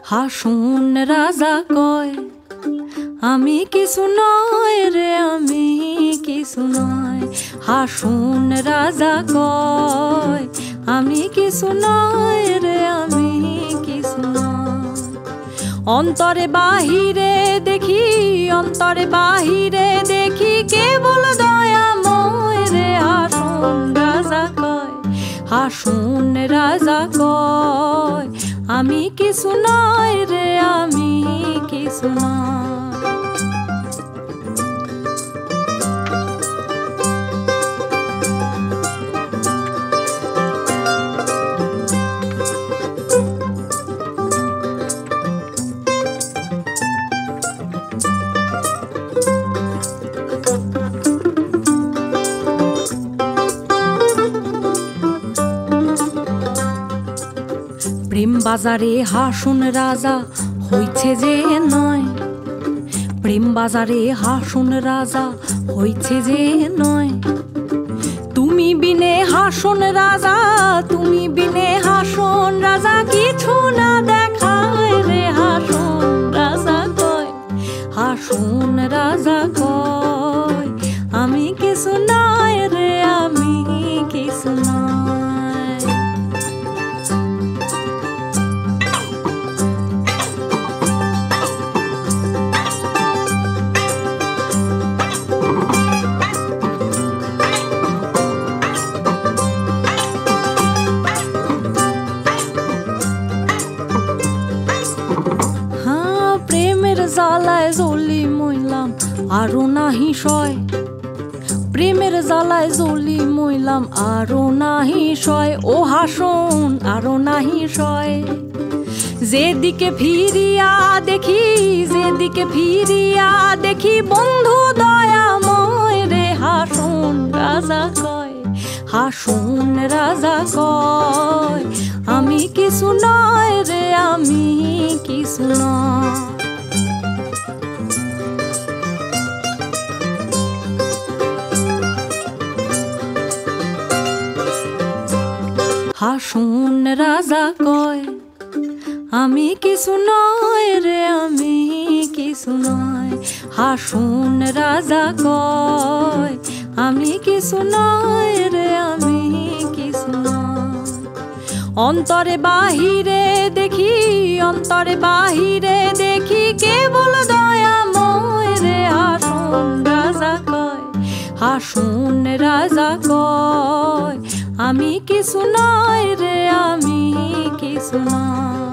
হাসুন রাজা কয় আমি কিছু নয় রে, আমি কিছু নয়। হাসুন রাজা কয় আমি কিছু নয় রে, আমি কিছু নয়। অন্তরে বাহিরে দেখি, অন্তরে বাহিরে দেখি কেবল দয়াময় রে। হাসুন রাজা কয়, হাসুন রাজা কয় আমি কিছু নয় রে, আমি কিছু নয়। প্রেম বাজারে হাসুন রাজা হইছে যে নয়, প্রেম বাজারে হাসুন রাজা হইছে যে নয়। তুমি বিনে হাসুন রাজা, তুমি বিনে হাসুন রাজা কিছু না দেখায় রে। হাসুন রাজা কয়, হাসুন রাজা কয় আমি কিছু নয় রে, আমি কিছু নয়। জ্বালায় জ্বলি মইলাম আরো নাহি সয়, প্রেমের জ্বালায় জ্বলি মইলাম আরো নাহি সয়। ও হাসুন আরো নাহি সয়। যেদিকে ফিরিয়া দেখি, যেদিকে ফিরিয়া দেখি বন্ধু দয়াময় রে। হাসুন রাজা কয়, হাসুন রাজা কয় আমি কিছু নয় রে, আমি কিছু নয়। হাসুন রাজা কয় আমি কিছু নয় রে, আমি কিছু নয়। হাসুন রাজা কয় আমি কিছু নয় রে, আমি কিছু নয়। অন্তরে বাহিরে দেখি, অন্তরে বাহিরে দেখি কেবল দয়াময় রে। হাসুন রাজা কয়, হাসুন রাজা কয় আমি কিছু নয় রে, আমি কিছু নয়।